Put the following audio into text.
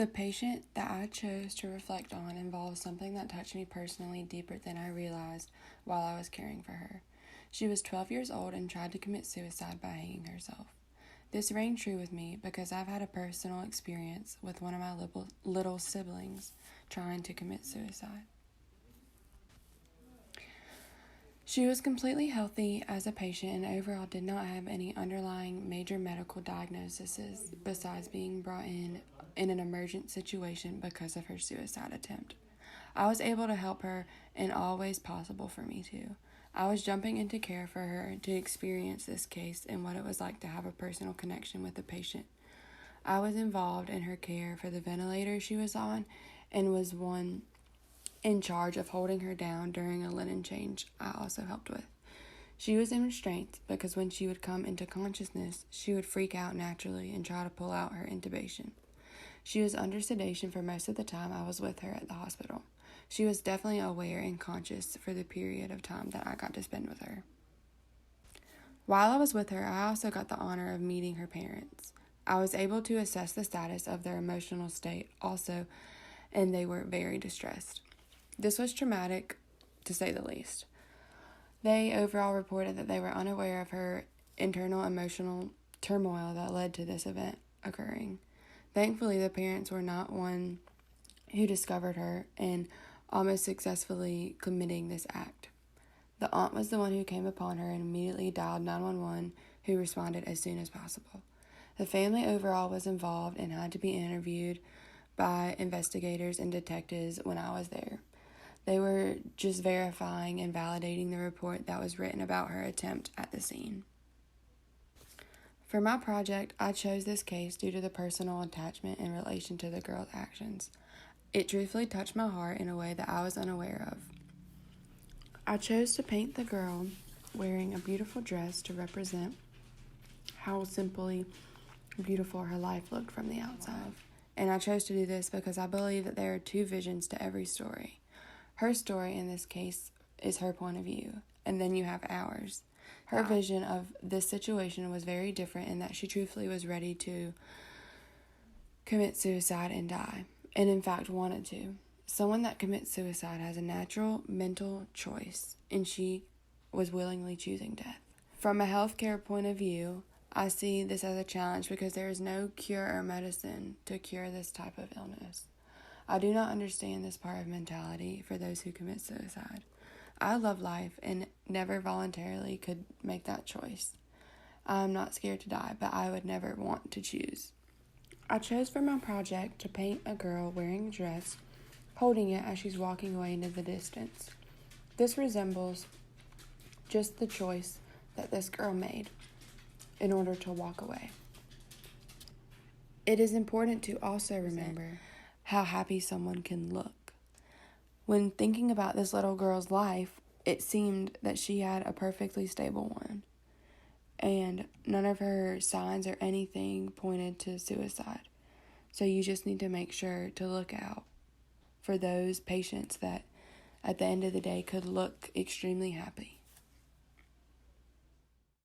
The patient that I chose to reflect on involves something that touched me personally deeper than I realized while I was caring for her. She was 12 years old and tried to commit suicide by hanging herself. This rang true with me because I've had a personal experience with one of my little siblings trying to commit suicide. She was completely healthy as a patient and overall did not have any underlying major medical diagnoses besides being brought in an emergent situation because of her suicide attempt. I was able to help her in all ways possible for me to. I was jumping into care for her to experience this case and what it was like to have a personal connection with the patient. I was involved in her care for the ventilator she was on and was one in charge of holding her down during a linen change I also helped with. She was in restraints because when she would come into consciousness, she would freak out naturally and try to pull out her intubation. She was under sedation for most of the time I was with her at the hospital. She was definitely aware and conscious for the period of time that I got to spend with her. While I was with her, I also got the honor of meeting her parents. I was able to assess the status of their emotional state also, and they were very distressed. This was traumatic, to say the least. They overall reported that they were unaware of her internal emotional turmoil that led to this event occurring. Thankfully, the parents were not one who discovered her and almost successfully committing this act. The aunt was the one who came upon her and immediately dialed 911, who responded as soon as possible. The family overall was involved and had to be interviewed by investigators and detectives when I was there. They were just verifying and validating the report that was written about her attempt at the scene. For my project, I chose this case due to the personal attachment in relation to the girl's actions. It truthfully touched my heart in a way that I was unaware of. I chose to paint the girl wearing a beautiful dress to represent how simply beautiful her life looked from the outside. And I chose to do this because I believe that there are two visions to every story. Her story in this case is her point of view, and then you have ours. Her vision of this situation was very different in that she truthfully was ready to commit suicide and die, and in fact wanted to. Someone that commits suicide has a natural mental choice, and she was willingly choosing death. From a healthcare point of view, I see this as a challenge because there is no cure or medicine to cure this type of illness. I do not understand this part of mentality for those who commit suicide. I love life and never voluntarily could make that choice. I am not scared to die, but I would never want to choose. I chose for my project to paint a girl wearing a dress, holding it as she's walking away into the distance. This resembles just the choice that this girl made in order to walk away. It is important to also remember how happy someone can look. When thinking about this little girl's life, it seemed that she had a perfectly stable one, and none of her signs or anything pointed to suicide. So you just need to make sure to look out for those patients that at the end of the day could look extremely happy.